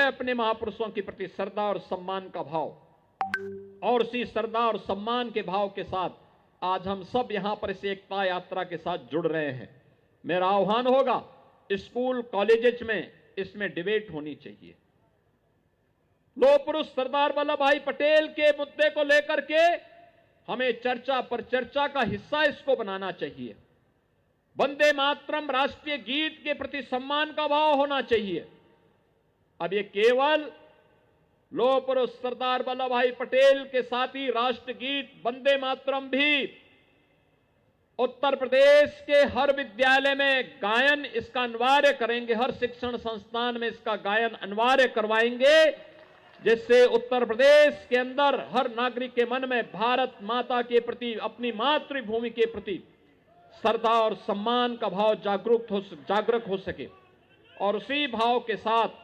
है अपने महापुरुषों के प्रति श्रद्धा और सम्मान का भाव। और उसी श्रद्धा और सम्मान के भाव के साथ आज हम सब यहां पर इस एकता यात्रा के साथ जुड़ रहे हैं। मेरा आह्वान होगा, स्कूल कॉलेजेस में इसमें डिबेट होनी चाहिए। लौह पुरुष सरदार वल्लभ भाई पटेल के मुद्दे को लेकर के हमें चर्चा पर चर्चा का हिस्सा इसको बनाना चाहिए। वंदे मातरम राष्ट्रीय गीत के प्रति सम्मान का भाव होना चाहिए। अब ये केवल लौह पुरुष सरदार वल्लभ भाई पटेल के साथ ही राष्ट्रगीत वंदे मातरम भी उत्तर प्रदेश के हर विद्यालय में गायन इसका अनिवार्य करेंगे, हर शिक्षण संस्थान में इसका गायन अनिवार्य करवाएंगे, जिससे उत्तर प्रदेश के अंदर हर नागरिक के मन में भारत माता के प्रति, अपनी मातृभूमि के प्रति श्रद्धा और सम्मान का भाव जागरूक हो सके। और उसी भाव के साथ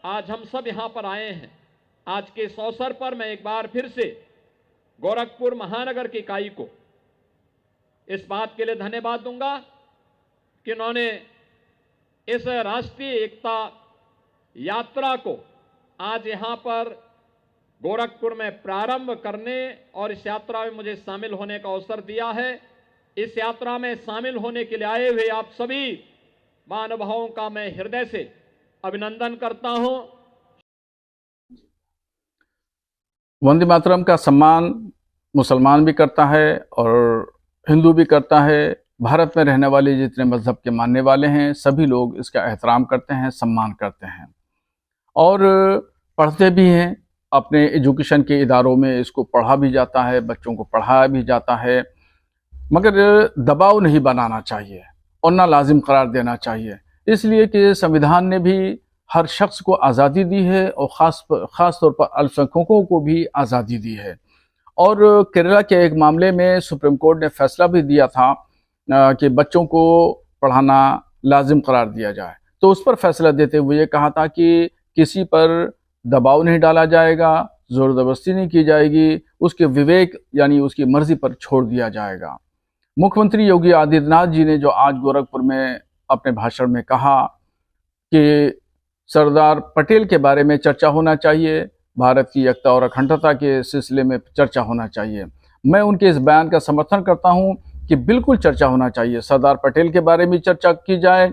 आज हम सब यहां पर आए हैं। आज के इस अवसर पर मैं एक बार फिर से गोरखपुर महानगर की इकाई को इस बात के लिए धन्यवाद दूंगा कि उन्होंने इस राष्ट्रीय एकता यात्रा को आज यहां पर गोरखपुर में प्रारंभ करने और इस यात्रा में मुझे शामिल होने का अवसर दिया है। इस यात्रा में शामिल होने के लिए आए हुए आप सभी महानुभावों का मैं हृदय से अभिनंदन करता हूं। वंदे मातरम का सम्मान मुसलमान भी करता है और हिंदू भी करता है। भारत में रहने वाले जितने मजहब के मानने वाले हैं सभी लोग इसका एहतराम करते हैं, सम्मान करते हैं और पढ़ते भी हैं। अपने एजुकेशन के इदारों में इसको पढ़ा भी जाता है, बच्चों को पढ़ाया भी जाता है, मगर दबाव नहीं बनाना चाहिए और ना लाजिम करार देना चाहिए। इसलिए कि संविधान ने भी हर शख्स को आज़ादी दी है और ख़ास तौर पर अल्पसंख्यकों को भी आज़ादी दी है। और केरला के एक मामले में सुप्रीम कोर्ट ने फैसला भी दिया था कि बच्चों को पढ़ाना लाजिम करार दिया जाए। तो उस पर फैसला देते हुए ये कहा था कि किसी पर दबाव नहीं डाला जाएगा, ज़ोर ज़बरदस्ती नहीं की जाएगी, उसके विवेक यानी उसकी मर्जी पर छोड़ दिया जाएगा। मुख्यमंत्री योगी आदित्यनाथ जी ने जो आज गोरखपुर में अपने भाषण में कहा कि सरदार पटेल के बारे में चर्चा होना चाहिए, भारत की एकता और अखंडता के सिलसिले में चर्चा होना चाहिए, मैं उनके इस बयान का समर्थन करता हूं कि बिल्कुल चर्चा होना चाहिए। सरदार पटेल के बारे में चर्चा की जाए,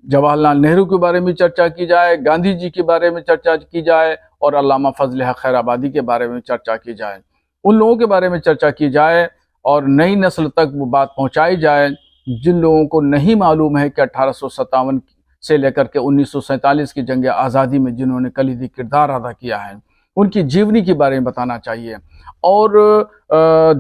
जवाहरलाल नेहरू के बारे में चर्चा की जाए, गांधी जी के बारे में चर्चा की जाए और अल्लामा फजल हक खैराबादी के बारे में चर्चा की जाए। उन लोगों के बारे में चर्चा की जाए और नई नस्ल तक वो बात पहुंचाई जाए जिन लोगों को नहीं मालूम है कि 1857 से लेकर के 1947 की जंग आज़ादी में जिन्होंने कलीदी किरदार अदा किया है, उनकी जीवनी के बारे में बताना चाहिए। और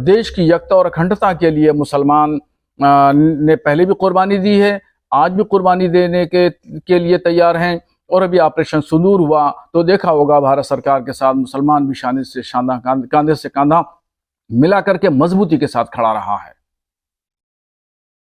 देश की एकता और अखंडता के लिए मुसलमान ने पहले भी कुर्बानी दी है, आज भी कुर्बानी देने के लिए तैयार हैं। और अभी ऑपरेशन सिंदूर हुआ तो देखा होगा भारत सरकार के साथ मुसलमान भी शान से शाना, कांधे से कांधा मिला करके मजबूती के साथ खड़ा रहा है।